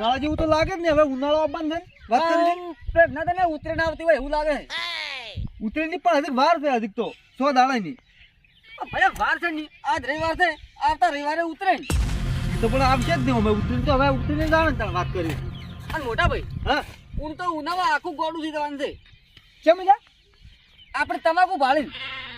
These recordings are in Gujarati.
ઉનાળા જેવું તો લાગે જ ને હવે ઉનાળો આવવાનું છે વાત કરી ના તને ઉતરેણ આવતી હોય એવું લાગે ઉતરેની પણ હજી વાર છે હજી તો 100 દાડાની ભાઈ વાર છે ને આજ રવિવાર છે આવતા રવિવારે ઉતરેણ તો પણ આવશે જ નહીં અમે ઉતરીને તો હવે ઉતરીને જાણે તાર વાત કરી અને મોટા ભાઈ હા હું તો ઉનાળા આખું ગોળું થઈ જવાનું છે કેમ જા આપણે તમાકુ ભાળીને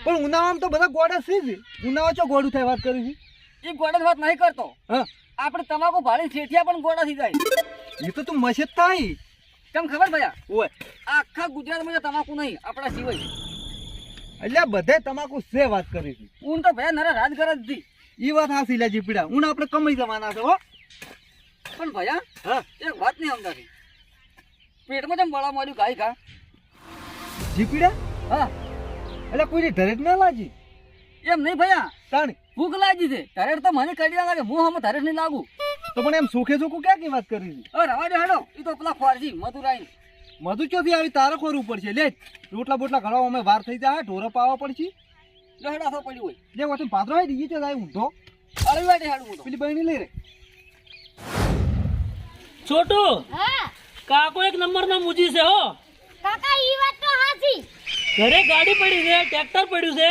પણ ઉનાળામાં તો બધા ગોડા છે જ ઉનાળા ચો ગોડું થાય વાત કરી છે એ ગોળાની વાત નહીં કરતો હા આપણે તમાકુ ભાળીને શેઠિયા પણ ગોળા થઈ જાય એ તો તું મસેજ થાય કેમ ખબર ભૈયા ઓય આખા ગુજરાતમાં તમાકુ નહીં આપણા સિવાય એટલે બધે તમાકુ છે વાત કરી છે હું તો ભૈયા નરા રાજ કરે જ એ વાત હાસી લે જીપડા હું આપણે કમાઈ જવાના છે હો પણ ભૈયા હા એક વાત નહીં સમજાતી પેટમાં જેમ બળા માર્યું ગાય ખા જીપડા હા એટલે કોઈને ધરે જ ના લાગી એમ નહીં ભૈયા તાણી ભૂખ લાગી છે ધરેડ તો મને કરી ના લાગે હું હમ ધરેડ નહીં લાગુ તો પણ એમ સુખે સુખું ક્યાં કી વાત કરી છે રવા દે હેડો એ તો પેલા ખોરજી મધુરાઈ મધુ ચોથી આવી તારે ખોરવું પડશે લે રોટલા બોટલા ઘડવા અમે વાર થઈ જાય ઢોરો પાવા પડશે હેડા થો પડ્યું હોય જે વચ્ચે પાત્રો હોય ઈ તો જાય ઊંધો અરે વાડે હેડું હું તો પેલી બહેની લઈ રે છોટુ હા કાકો એક નંબર નો મુજી છે હો કાકા ઈ વાત તો હાચી ઘરે ગાડી પડી છે ટ્રેક્ટર પડ્યું છે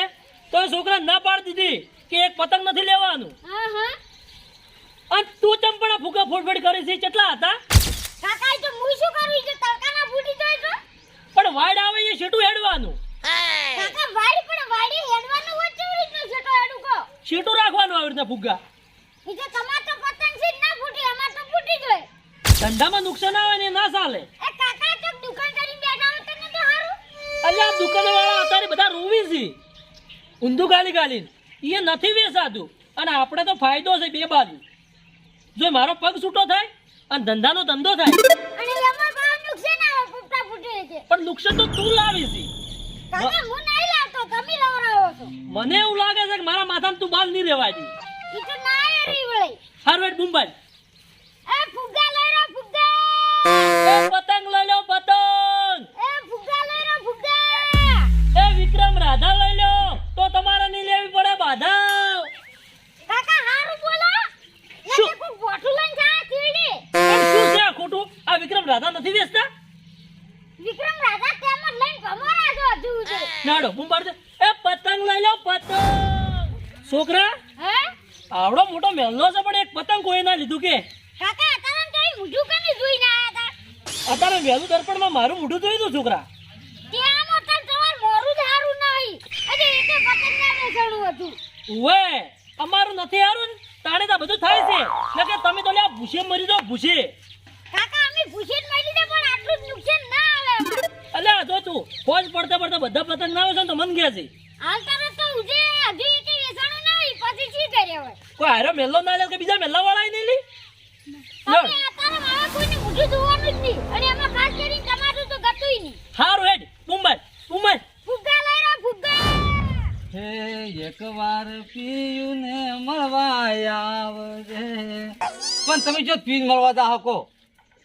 તો એ છોકરા ના પાડી દીધી કે એક પતંગ નથી લેવાનું હા હા અને તું ચંપણા ફૂકા ફોડફોડ કરી છે કેટલા હતા કાકા ઈ તો હું શું કરું ઈ તો તડકાના ફૂટી જાય તો પણ વાડ આવે એ શેટું હેડવાનું કાકા વાડી પણ વાડી હેડવાનું હોય ચેવી રીતનું છેટો હેડું કો શેટું રાખવાનું આવી રીતના ફુગ્ગા ઈ તો તમાર તો પતંગ છે ના ફૂટી અમાર તો ફૂટી જાય ધંધામાં નુકસાન આવે ને એ ના ચાલે એ કાકા તો દુકાન કરી બેઠા હો તને તો હારું અલ્યા દુકાનવાળા અત્યારે બધા રોવી છે ઊંધું ગાલી ગાલીને એ નથી વેચાતું અને આપણે તો ફાયદો છે બે બાજુ જો મારો પગ છૂટો થાય અને ધંધાનો ધંધો થાય અને અમાર બહુ નુકસાન આવે ફૂટા ફૂટે છે પણ નુકસાન તો તું લાવી છે કાકા હું નહીં લાવતો તમે લવરાવો છો મને એવું લાગે છે કે મારા માથામાં તું બાલ નહીં રેવા દી ઈ તો ના રી વળી હાર્વેટ મુંબઈ એ ફુગ્ગા લઈ રો ફુગ્ગા એ પતંગ લઈ લો પતંગ એ ફુગ્ગા લઈ રો ફુગ્ગા એ વિક્રમ રાધા લઈ લો તો તમારે નહીં લેવી પડે બાધા કાકા હારું બોલો શું? નકે કોઈ બોઠું લઈને જા ચીડી પણ શું છે આ ખોટું આ વિક્રમ રાધા નથી વેચતા વિક્રમ રાજા તેમ જ લઈને ભમરા જો હજુ છે નાડો મુંબઈ એ પતંગ લઈ લો પતંગ છોકરા હે આવડો મોટો મહેલો છે પણ એક પતંગ કોઈ ના લીધું કે કાકા અતારમ તો ઈ મુઢું કને જોઈને આયા હતા અત્યારે વહેલું દર્પણમાં મારું મોઢું જોઈ દઉં છોકરા ત્યાં મોટા તમાર મોરું જ હારું નહીં અરે એકે પતંગ ના વેચણું હતું ઉવે અમારું નથી હારું ને તાણે તો બધું થાય છે નકે તમે તો લ્યા ભૂસે મરી જાઓ ભૂસે કાકા અમે ભૂસેટ મળી દે પણ આટલું જ નુકસાન ના આવે અમાર અલ્યા જો તું ફોજ પડતા પડતા બધા પતંગ ના આવે છે ને તો મન ગયા છે હાલ તરત તો ઉજે હજુ એકે વેચણું નહીં પછી છી કરે હવે કોઈ હારો મેલ્લો ના લે કે બીજા મેલ્લા વાળા નહીં લી તમે અતારમ હવે કોઈને મુઢું જોવાનું જ નહીં અને એમાં ખાસ કરીને તમારું તો ગતુંય નહીં હારું હેડ મુંબઈ મુંબઈ ફુગ્ગા લઈ રો ફુગ્ગા હે એકવાર પીયું ને મળવા આવજે પણ તમે જો પીન મળવા જા હકો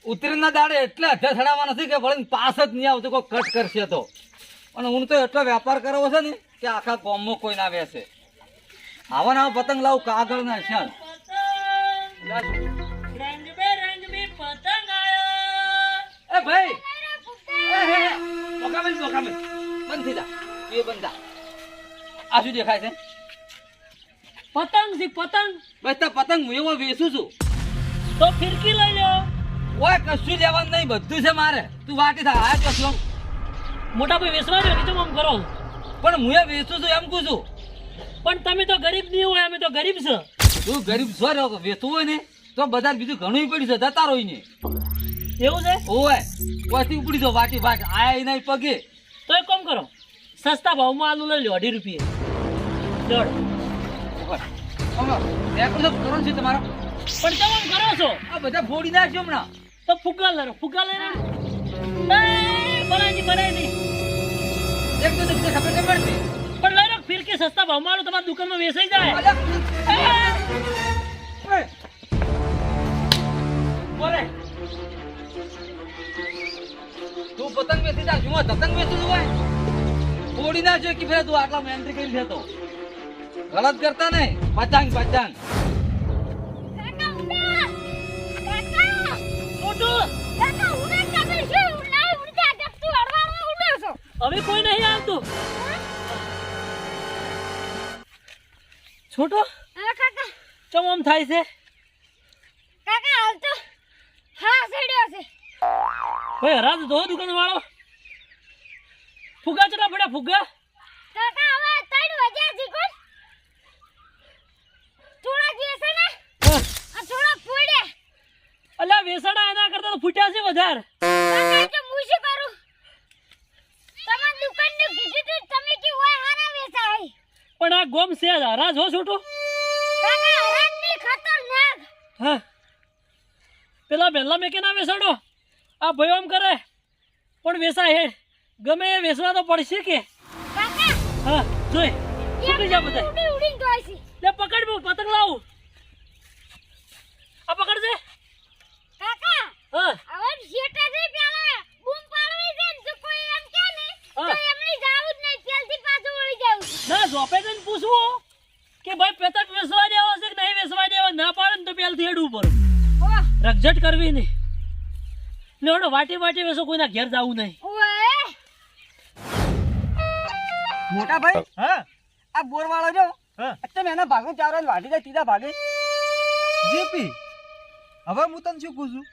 ઉતરીના દાડે એટલે હથે ચડાવવા નથી કે ભલે પાસ જ નહીં આવતો કોઈ કટ કરશે તો અને હું તો એટલો વેપાર કરવો છે ને કે આખા ગામમાં કોઈ ના વેસે આવા ના પતંગ લાવું કાગળ ના છે રંગ મે પતંગ આયો એ ભાઈ બોકામેલ બંધ થઈ જા એ બંધ થા આ શું દેખાય છે પતંગ છે પતંગ બસ તા પતંગ હું એવો વેચું છું તો ફિરકી લઈ લો ઓય કશું લેવાનું નહીં બધું છે મારે તું વાટી થા આ કશું મોટા ભાઈ વેચવા દો કે આમ કરો પણ હું એ વેચું છું એમ કહું છું પણ તમે તો ગરીબ નહીં હોય અમે તો ગરીબ છે તું ગરીબ છો રે વેચવું હોય ને તો બધા બીજું ઘણું પડ્યું છે જતા રહી ને એવું છે ઓય ઓયથી ઉપડી જો વાટી વાટ આયા નહીં પગે તો એક કામ કરો સસ્તા ભાવમાં આલુ લઈ લો 2.5 રૂપિયા દોડ કરો છે તમારો પણ તમે આમ કરો છો આ બધા ફોડી નાખ્યો હમણાં તો ફુગ્ગા લઈ લો બનાય નહીં એક તો તમને ખબર નહીં પડતી પણ લઈ લો ફિરકી સસ્તા ભાવમાં આલુ તમારી દુકાનમાં વેચાઈ જાય બોલે તું પતંગ વેચી જા શું પતંગ વેચું હોય ફોડી ના જો કે ફેર તું આટલા એન્ટ્રી કરી દેતો ગલત કરતા નહીં પતંગ પતંગ કાકા ઉડા કાકા છોટો હા કાકા ચમ આમ થાય છે કાકા હાલ તો હા સડ્યો છે ભાઈ હરાજ દો દુકાન વાળો ફુગા ચડા પડ્યા ફુગા કાકા હવે 3,000 જી કોણ થોડા જેસે ને હા. આ થોડા ફોડ્યા અલ્યા વેસણા એના કરતા તો ફૂટ્યા છે વધારે કાકા તો હું શું કરું તમાર દુકાનનું કીધું તું તમે કે હોય હારા વેચાય પણ આ ગોમ છે હરાજ હો છોટો કાકા હરાજની ખતરનાક હા પેલા પહેલા મેં કે ના વેસાડો આ ભાઈ આમ કરે પણ વેસા હે ગમે એ વેસવા તો પડશે કે કાકા હા જોઈ છૂટી જા બધા ઉડી ઉડીને જાય છે લે પકડ બહુ પતંગ લાવું આ પકડ છે કાકા હા હવે શેટા થી પેલા બૂમ પાડવી છે ને જો કોઈ એમ કે ને તો હા. એમની જાવું જ નહીં તેલથી પાછું વળી જાવું ના જોપે જઈને પૂછવું કે ભાઈ પતંગ વેસવા દેવા છે કે નહીં વેસવા દેવા ના પાડે ને તો પેલથી હેડવું પડે હો રગઝટ કરવી નહીં લેવડો વાટી વાટી વેસો કોઈના ઘેર જવું નહીં ઓએ મોટા ભાઈ હા આ બોર વાળો જો હા તમે એના ભાગો ચારો વાટી જાય તીજા ભાગે જીપી હવે હું તને શું પૂછું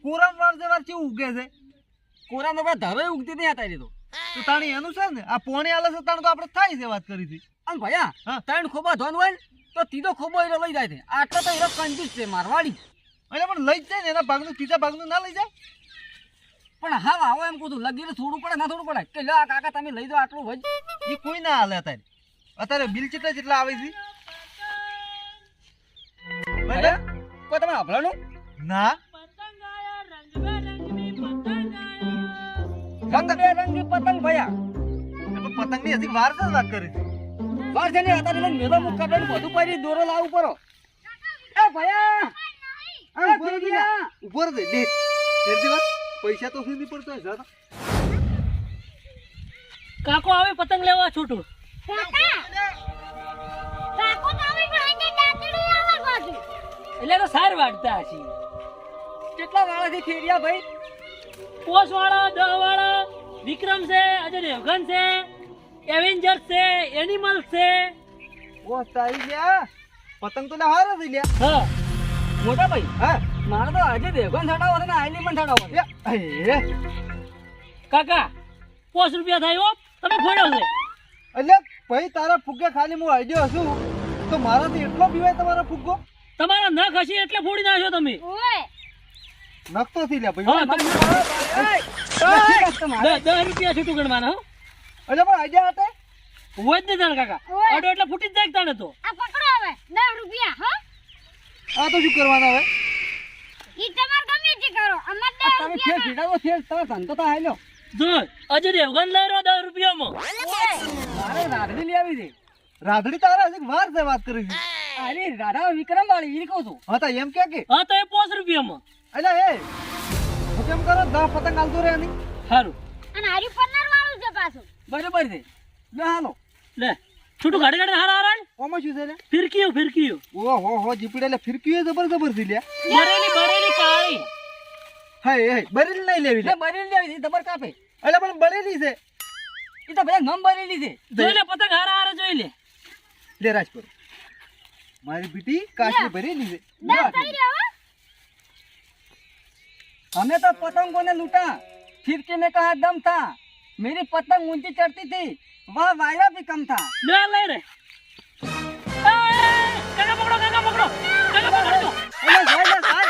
કોરામ વાર જવાર કેવું ઉગે છે કોરાનો પર ધરો ઉગતી નહીં હતા તો તો તાણી એનું છે ને આ પોણી આલે છે તાણ તો આપણે થાય છે વાત કરી હતી અને ભયા હા. ત્રણ ખોબા ધોન હોય ને તો તીધો ખોબો એનો લઈ જાય છે આટલો તો એનો કંજૂસ છે મારવાડી એટલે પણ લઈ જ જાય ને એના ભાગનું ત્રીજા ભાગનું ના લઈ જાય પણ હા આવો એમ કહું લગીને થોડું પડે ના થોડું પડે કે લો આ કાકા તમે લઈ દો આટલું હોય એ કોઈ ના હાલે અત્યારે બિલ જેટલા આવે છે ભયા કોઈ તમે હભળાનું ના પતંગ આયા રંગબેરંગી પતંગ આયા રંગબેરંગી પતંગ ભયા એટલે પતંગની હજી વાર જ વાત કરી હતી વાર છે ને અત્યારે લઈને મેલો મુકાબલે બધું પડી દોરો લાવવું પડો એ ભયા આ ભઈ ગયા ઉભો રહે લે તેરથી વાત પૈસા તો સુધી પડતો હશે કાકો આવે પતંગ લેવા છોટું કાકા કાકો તો હવે પણ અંગે દાંતડી આવે બાજુ એટલે તો સાર વાટતા હશે કેટલા વાળાથી ફેર્યા ભાઈ પોસ વાળા 10 વાળા વિક્રમ છે અજય દેવગન છે એવેન્જર્સ છે એનિમલ છે ઓ તારી લ્યા પતંગ તો લે હારે થઈ લ્યા હા મોટા ભાઈ હા મારે તો આજે દેવગન છટાવો છે ને આઈલી પણ છટાવો છે એ કાકા 5 રૂપિયા થાય હો તમે ફોડ્યો છે એટલે ભાઈ તારા ફુગ્ગે ખાલી હું આઈડિયો હશું તો મારાથી એટલો પીવાય તમારો ફુગ્ગો તમારા નખ હશે એટલે ફોડી નાખ્યો તમે ઓએ નખતો થી લ્યા હા ભાઈ તમે 10 રૂપિયા છૂટું ગણવાના હો એટલે પણ આઈડિયા હતા હોય જ નહીં તાણ કાકા ઓય. આડો એટલે ફૂટી જ જાય તાણે તો આ પકડો હવે 10 રૂપિયા હો આ તો શું કરવાના હવે ઈ તમાર ગમે તે કરો અમાર 10 તમે ફેર રૂપિયા ફીડાવો ફેર તમે ધંધો તો હાલ્યો જો અજય દેવગન લઈ રહ્યો 10 રૂપિયામાં મારે રાધડી લઈ આવી છે રાધડી તારા હજી વાર છે વાત કરી છે અરે રાધા વિક્રમ વાળી ઈ કહું છું હા તા એમ કે હા તો એ 5 રૂપિયામાં એટલે એ હું કેમ કરો 10 પતંગ આલતો રે આની સારું અને હારી પન્નાર વાળું છે પાછું બરોબર છે લે હાલો લે છૂટું ગાડી ગાડી હારા હારા ઓમાં શું છે લે ફિરકીયું ઓહો હો જીપડે એટલે ફિરકી જબર થી લ્યા બરેલી કાળી હા એ બરેલી નહીં લેવી લે બરેલી લેવી છે દબર કાપે એટલે પણ બરેલી છે ઈ તો ભાઈ નમ બરેલી છે જોઈ લે પતંગ હારા હારા જોઈ લે લે રાજપુર મારી બેટી કાશી ભરેલી છે 10 થઈ રહ્યો હો हमें तो पतंगों ने लूटा फिरकी ने कहा दम था मेरी पतंग ऊंची चढ़ती थी वह वायरा भी कम था લે લઈ રે કાકા પકડો કાકા પકડો કાકા પકડો अरे भाई ले भाई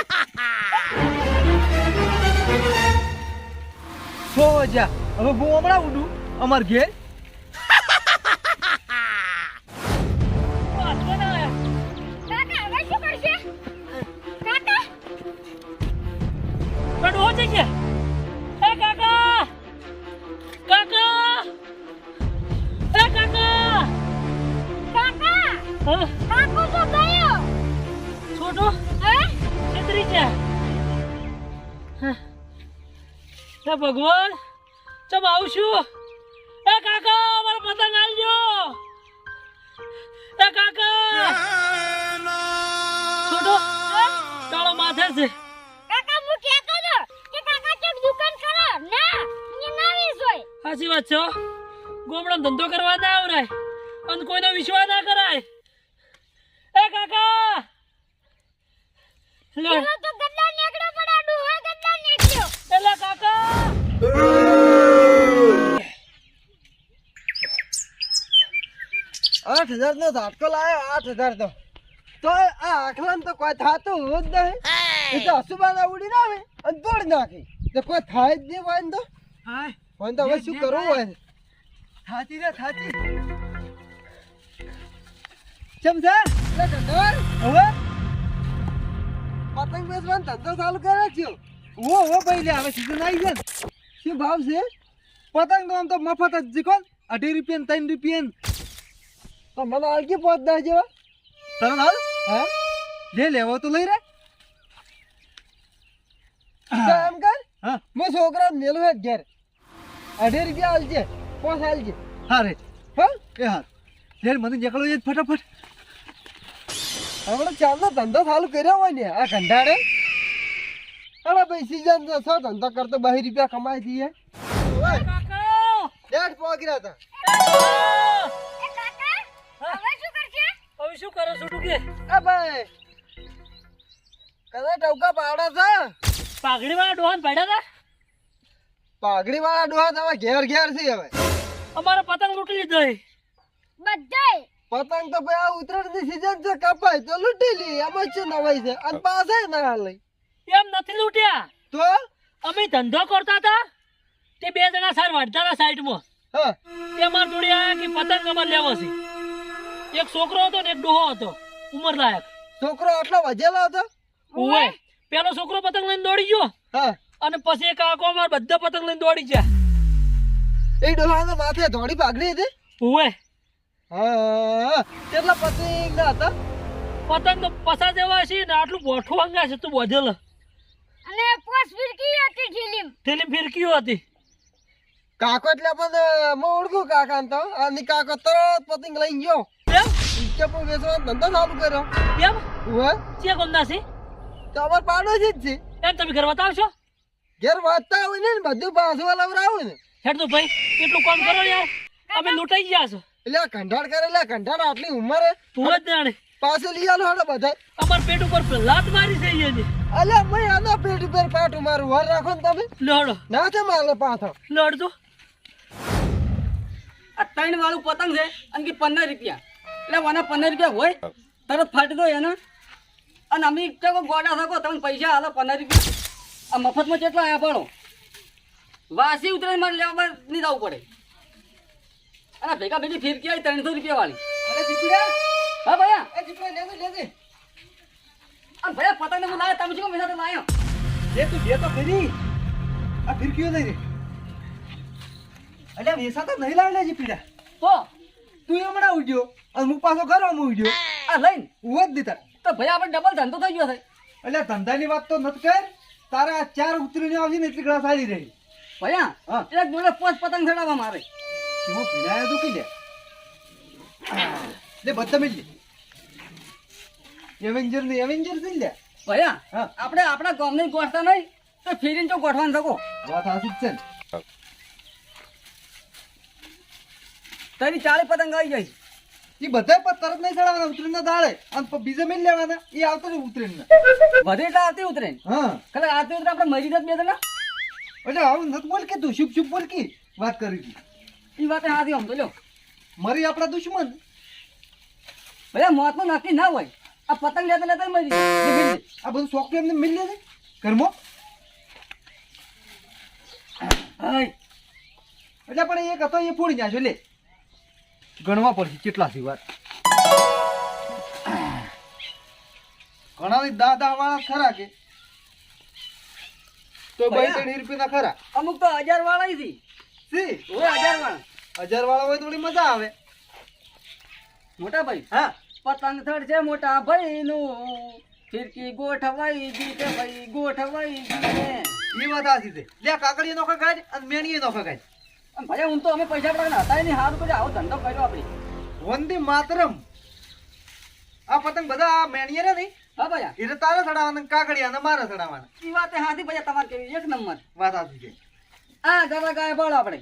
સો જા હવે હું હમણાં ઉડું અમાર ઘેર કાકા હવે શું કરશે કાકા પણ હો જઈએ એ કાકા કાકા એ કાકા કાકા હા કાકો તો ગયો છોટો હે છેતરી જા હે ભગવાન ચમ આવશું એ કાકા મારો પતંગ આલજો એ કાકા છોટો તાળો માથે છે કાકા હું કહેતો હતો કે કાકા ચોક દુકાન કરો ના અહીંયા ના વેચોય સાચી વાત છે હો. ગોમડો ધંધો કરવા ના આવરાય અને કોઈનો વિશ્વાસ ના કરાય કાકા લે પેલો તો ગદ્દા નેકડો પડાડું હોય ગદ્દા નેકડ્યો એલા કાકા 8,000 નો ઝાટકો લાયો 8,000 તો આ આખલાને તો કોઈ થાતું જ નહીં એ તો હસુબાના ઉડી ના આવે અને તોડી નાખી તો કોઈ થાય જ નહીં હોય ને તો હાય હોય ને તો હવે શું કરવું હોય થાચી રે થાચી ચમ છે એટલે ધંધો હવે પતંગ વેચવાનો ધંધો ચાલુ કરે છે ઓ ભાઈ લે હવે સીઝન આવી છે ને શું ભાવ છે પતંગ તો આમ તો મફત જ જીકો 2.5 રૂપિયા 3 રૂપિયા તો મને આલકી પહોંચ દે જેવા તરત હાલ હા લે લેવો તો લઈ રે તો એમ કર હા મેં છોકરા મેલું હે ઘેર 2.5 રૂપિયા આલજે 5 આલજે હા રે હા એ હા લે મને જેકડો એ જ ફટાફટ આપણે ચાલનો ધંધો ચાલુ કર્યો હોય ને આ કંટાળે અરે ભાઈ સીઝન તો છો ધંધો કરતો 2 રૂપિયા કમાઈ દઈએ કાકા ડેડ પહોંચ્યા હતા એ કાકા હવે શું કરશે હવે શું કરો છો ટુકે આ ભાઈ કદા ટવકા પાડો છે પાઘડી વાળા ડોહાન પડ્યા હતા પાઘડી વાળા ડોહા તમે ઘેર ઘેર છે હવે અમારે પતંગ લૂંટી લીધો એ. બધાય પતંગ તો ભાઈ આ ઉત્તરાયણની સીઝન છે કપાય તો લૂંટી લી એમાં શું નવાઈ છે અને પાછા ના લઈ એમ નથી લૂંટ્યા તો અમે ધંધો કરતા હતા તે બે જણા સાર વાળતા હતા સાઈડમાં હા તે અમાર જોડે આયા કે પતંગ અમારે લેવો છે એક છોકરો હતો ને એક ડોહો હતો ઉંમર લાયક છોકરો આટલો વધેલો હતો ઓવે પેલો છોકરો પતંગ લઈને દોડી ગયો હા અને પછી એક કાકો અમાર બધા પતંગ લઈને દોડી ગયા એ ડોહાના માથે ધોળી પાઘડી હતી ઓવે હા કેટલા પતંગ ના હતા પતંગ તો પસા જેવા છે ને આટલું બોઠું અંગા છે તું વધેલ અને પોસ ફિરકી હતી ઠીલીમ થેલી ફિરકીઓ હતી કાકો એટલે પણ હું ઓળખું કાકા તો અને કાકો તરત પતંગ લઈ ગયો એમ ઈચ્છે પણ વેચવાનો ધંધો ચાલુ કર્યો એમ ઓવે ચે ગમના છે તો અમાર પાડોશી જ છે એમ તમે ઘર બતાવશો ઘેર વાંચતા હોય ને બધું પાછું લવરાવું ને હેડ તો ભાઈ એટલું કામ કરો યાર અમે લૂંટાઈ ગયા છો એટલે આ કંઢાળ કરે એટલે કંઢાળ આટલી ઉંમરે તું જ જાણે પાછું લઈ આલો હાડો બધા અમાર પેટ ઉપર લાત મારી છે અહીંયાની અલ્યા મેં આના પેટ ઉપર પાટું મારું વાર રાખો ને તમે લડો ના છે મારે પાછો લડજો આ 3 વાળું પતંગ છે અને કે 15 રૂપિયા એટલે વાના 15 રૂપિયા હોય તરત ફાટી દો એને અને અમે ચકો ગોડા થકો તમને પૈસા હાલો 15 રૂપિયા આ મફતમાં કેટલા આયા પડો વાસી ઉતરે મારે લેવા નહીં જવું પડે અને ભેગા ભેગી ફિરકી આવી 300 રૂપિયા વાળી અરે દીકરા હા ભૈયા એ દીકરા લેજે લેજે અને ભૈયા પતંગ હું લાવ્યા તમે શું પૈસા તો લાવ્યો લે તું જે તો ખરી આ ફિરકીઓ લઈ રે અલ્યા વેસા તો નહીં લાવે જી પીડા તો તું હમણાં ઉડ્યો અને હું પાછો ઘરમાં ઉડ્યો આ લઈને ઉવ જ દીધા તો ભૈયા આપણે ડબલ ધંધો થઈ ગયો છે એટલે ધંધાની વાત તો નથી કર તારા આ 4 ઉતરીને આવશે ને એટલી ઘણા સારી રહી ભૈયા હા. એક જોડે 5 પતંગ ચડાવવા મારે કેવો પીડાયા તું કી લે બધા મિલ એવેન્જર ને એવેન્જર થઈ લે ભૈયા હા. આપણે આપણા ગામની ગોઠતા નહીં તો ફેરીને તો ગોઠવાનું શકો વાત આસી જ છે ને તારી 40 પતંગ આવી જાય એ બધા પર તરત નહીં ચડાવવાના ઉતરીને દાડે અને બીજા મિલ લેવાના એ આવતો ને ઉતરીને વધે એટલે આવતી ઉતરે હા કદાચ આવતી ઉતરે આપણે મરી જત બે જણા એટલે આવું નથી બોલ કે તું શુભ શુભ બોલ કે વાત કરી હતી એ વાત હાથી આમ તો લ્યો મરી આપણા દુશ્મન ભૈયા મોતનું નક્કી ના હોય આ પતંગ લેતા લેતા મરી જાય આ બધું શોખ એમને મિલ લે છે ઘરમાં હાય એટલે પણ એક હતો એ ફોડી નાખ્યો લે ગણવા પડશે કેટલા થી વાત ઘણા દાદા વાળા ખરા કે તો ભયા. 2-3 રૂપિયા ખરા અમુક તો 1000 વાળા થી સી હોય 1000 વાળા 1000 વાળા હોય થોડી મજા આવે મોટા ભાઈ હા પતંગ થડ છે મોટા ભાઈ નું ફિરકી ગોઠવાઈ દીધે ભાઈ ગોઠવાઈ દીધે એ વાત આસી છે લે કાકડીએ નોખા કાઢ અને મેણીએ નોખા કાઢ અને ભૈયા હું તો અમે પૈસા પડાવીને હતા નહીં સારું કરી આવો ધંધો કર્યો આપણે વંદે માતરમ આ પતંગ બધા આ મેણીએ ને નહીં હા ભૈયા એટલે તારે ચડાવવાના કાકડીયા ને મારે ચડાવવાના એ વાત હાથી ભૈયા તમારે કેવી એક નંબર વાત આસી છે આ જરા ગાય બોલ આપણે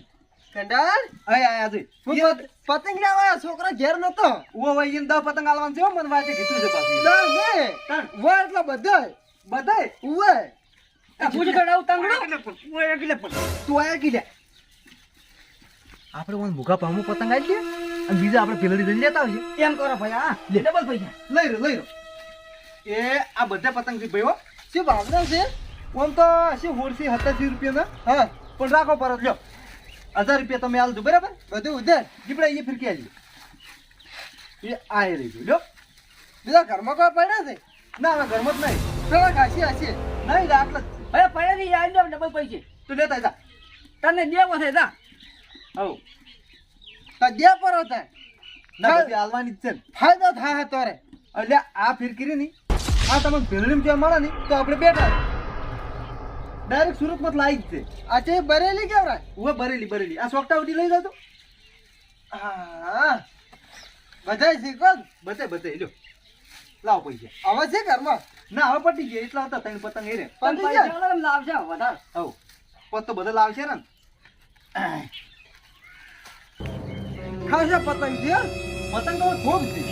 કંડાર આય આય જોઈ હું પતંગ લેવા છોકરા ઘેર નતો ઓ ભાઈ ઇન 10 પતંગ આલવાનું છે હો, મને વાતે કીધું છે પાછું ના ને વા એટલે બધાય બધાય ઉવે પૂછ કડાવ તંગડો ઓય એકલે પણ તું આયા કીધે આપણે ઓન મુકા પામો પતંગ આલી દે અને બીજા આપણે પેલડી દઈને લેતા આવીએ એમ કરો ભાઈ હા ડબલ પૈસા લઈ રહ્યો એ આ બધા પતંગ છે ભાઈ હો શું ભાવના છે ઓમ તો શું 87 રૂપિયા હા પણ રાખો પરત લ્યો 1000 રૂપિયા તમે આલ દો બરાબર બધું ઉધર જીપડા એ ફિરકી આલી એ આય રહી લ્યો બીજા ઘરમાં કોઈ પડ્યા છે ના ના ઘરમાં જ નહીં પેલા ઘાસી હશે નહીં આટલા અરે પડ્યા ની યાદ ડબલ પૈસે તું લેતા જા તને દેવો છે જા હવ તો દે પર હતા ના બધી આલવાની જ છે ને. ફાયદો થાય તોરે એટલે આ ફિરકી ની આ તમને ભેરડીમ ત્યાં મળે ને તો આપણે બેઠા ડાયરેક્ટ સુરતમાં જ લાવી જ છે આ છે બરેલી કેવરાય ઉવે બરેલી આ સોકટા ઉડી લઈ જતો હા બધાય શીખો બધે લ્યો લાવ પૈસા હવે છે ઘરમાં ના હવે પટી ગયા એટલા હતા ત્રણ પતંગ એ રે પતી ગયા? લાવશે વધારે હવ પોત તો બધા લાવશે ને ખાસા પતંગ છે પતંગ તો ખૂબ છે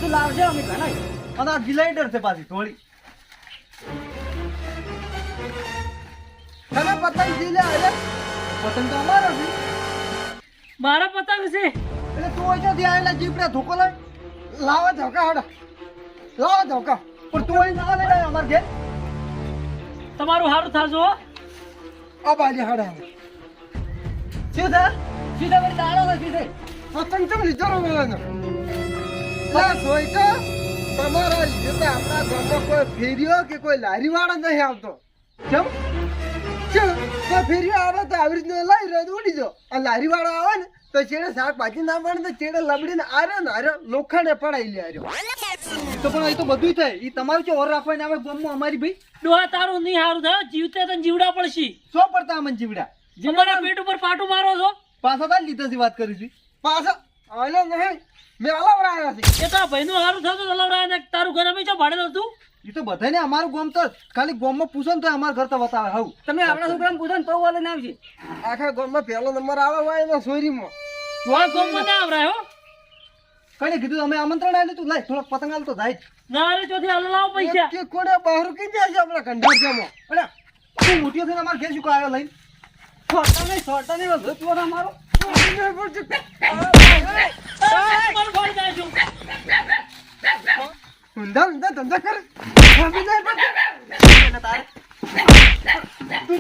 તું લાવશે અમે ઘણા અને આ ડિલાઇટર છે પાછી થોડી તને પતંગ જી લે અરે પતંગ તો અમારો છે મારા પતંગ છે એટલે તું અહીં ત્યાંથી આવેલા જીપડે ધોકો લાય લાવો ધોકા હડો લાવો ધોકા પણ તું અહીં ના લઈ અમાર ઘેર તમારું સારું થાજો હો. આ બાજુ હડા શું થા સીધા વળી દાડો નથી થઈ પતંગ તો લીધો મળવાનો લા સોઈકા તમારા લીધે તો આપણા ગામમાં કોઈ ફેરીઓ કે કોઈ લારી વાળો નહીં આવતો કેમ શું કોઈ ફેરીઓ આવે તો આવી રીતના લઈ રહ્યો ઉડી જો આ લારી વાળો આવે ને તો ચેડે શાકભાજી ના પડે તો ચેડે લબડીને આર્યો ને આર્યો લોખંડે પડાઈ લે આર્યો તો પણ અહીં તો બધું થાય એ તમારું છે ઓર રાખવાને આવે ગામમાં અમારી ભાઈ ડોહા તારું નહીં સારું થાય જીવતે તને જીવડા પડશે સો પડતા અમન જીવડા અમારા પેટ ઉપર પાટું મારો છો પાછા તાર લીધા વાત કરી છે પાછો આલો નહીં મેં અલાવરાયા છે એ તો ભાઈનું સારું થતું તલવરા ને તારું ઘર અમે ચો ભાડે હતું એ તો બધાને અમારું ગામ તો ખાલી ગામમાં પૂછો ને તો અમારા ઘર તો બતાવે હવ તમે આપણા છોકરાને પૂછો ને તો વાલે ના આવશે આખા ગામમાં પહેલો નંબર આવે હોય એનો સોરીમાં વા ગોમમાં ના આવરાય હો કઈ કીધું અમે આમંત્રણ આવેલું તું લાય થોડોક પતંગ આલ તો જાય જ. ના રે ચોથી હાલ લાવો પૈસા કે કોને બહાર કઈ જાય છે આપણા કંડાચામાં અરે તું મોટીઓ થઈને અમારા ઘેર શું કો આવ્યો લઈને છોટા નહીં વધુ તું અમારો મારું ફળ જાય છું ઊંધા ઊંધા ધંધા કર ભાગી જાય પણ. તારે તું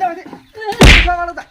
જા વાળો તા